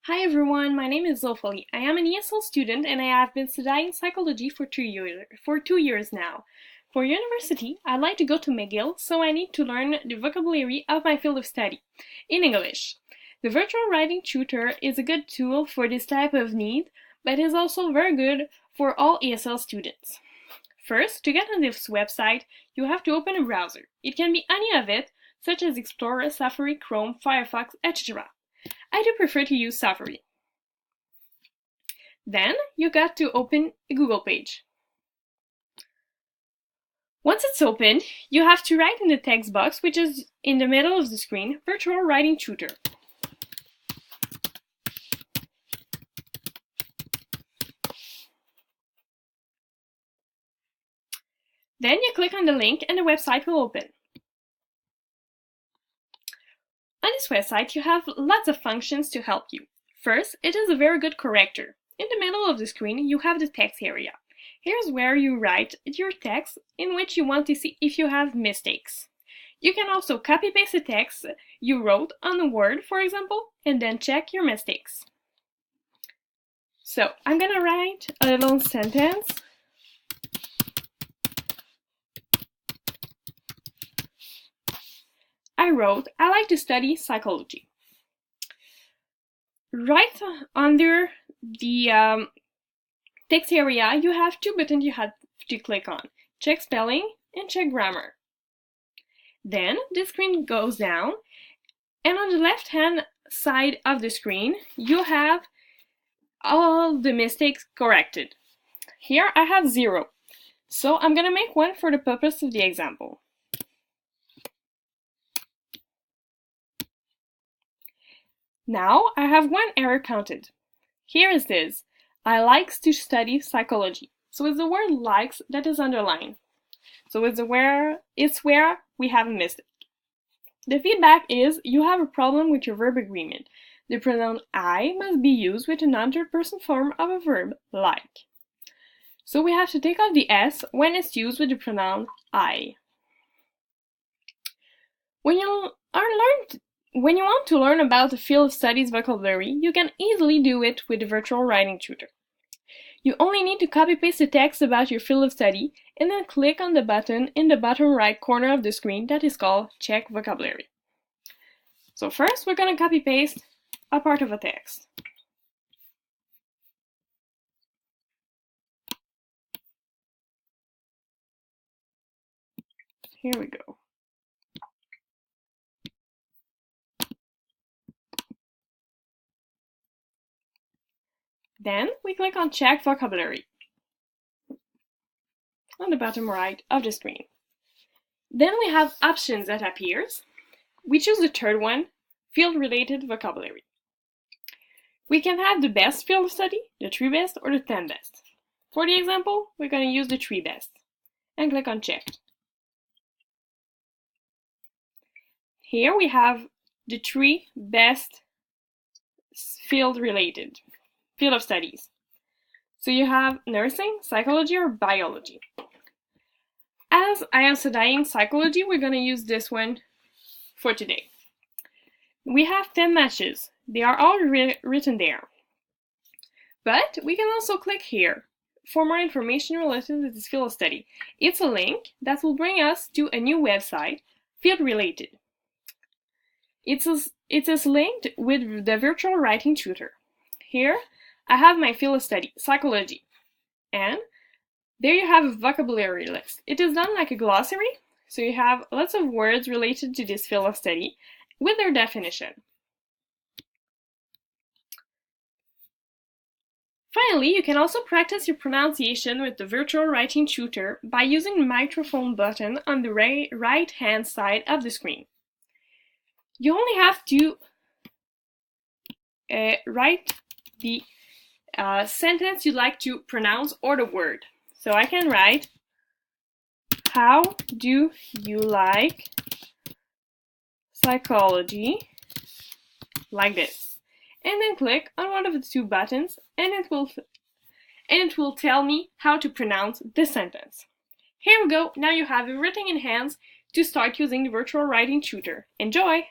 Hi everyone, my name is Zofali. I am an ESL student and I have been studying psychology for 2 years now. For university, I'd like to go to McGill, so I need to learn the vocabulary of my field of study in English. The virtual writing tutor is a good tool for this type of need, but is also very good for all ESL students. First, to get on this website, you have to open a browser. It can be any of it, such as Explorer, Safari, Chrome, Firefox, etc. I do prefer to use Safari. Then you got to open a Google page. Once it's opened, you have to write in the text box, which is in the middle of the screen, Virtual Writing Tutor. Then you click on the link and the website will open. On this website, you have lots of functions to help you. First, it is a very good corrector. In the middle of the screen, you have the text area. Here's where you write your text in which you want to see if you have mistakes. You can also copy-paste the text you wrote on a word, for example, and then check your mistakes. So, I'm gonna write a long sentence. I wrote, I like to study psychology. Right under the text area, you have two buttons you have to click on. Check spelling and check grammar. Then the screen goes down, and on the left-hand side of the screen, you have all the mistakes corrected. Here I have 0, so I'm gonna make one for the purpose of the example. Now I have one error counted. Here is this. I likes to study psychology. So it's the word likes that is underlined. So it's where we have a mistake. The feedback is you have a problem with your verb agreement. The pronoun I must be used with a non-third person form of a verb, like. So we have to take out the S when it's used with the pronoun I. When you want to learn about the field of studies vocabulary, you can easily do it with the Virtual Writing Tutor. You only need to copy-paste the text about your field of study and then click on the button in the bottom right corner of the screen that is called Check Vocabulary. So first, we're going to copy-paste a part of a text. Here we go. Then we click on Check Vocabulary on the bottom right of the screen. Then we have options that appears. We choose the third one, Field-Related Vocabulary. We can have the best field of study, the 3 best, or the 10 best. For the example, we're going to use the 3 best and click on Check. Here we have the 3 best field of studies. So you have nursing, psychology, or biology. As I am studying psychology, we're going to use this one for today. We have 10 matches. They are all written there. But we can also click here for more information related to this field of study. It's a link that will bring us to a new website, Field Related. It is linked with the Virtual Writing Tutor. Here, I have my field of study, psychology, and there you have a vocabulary list. It is done like a glossary, so you have lots of words related to this field of study with their definition. Finally, you can also practice your pronunciation with the Virtual Writing Tutor by using the microphone button on the right-hand side of the screen. You only have to write the sentence you'd like to pronounce or the word. So I can write, how do you like psychology? Like this. And then click on one of the 2 buttons and it will tell me how to pronounce the sentence. Here we go. Now you have everything in hands to start using the Virtual Writing Tutor. Enjoy!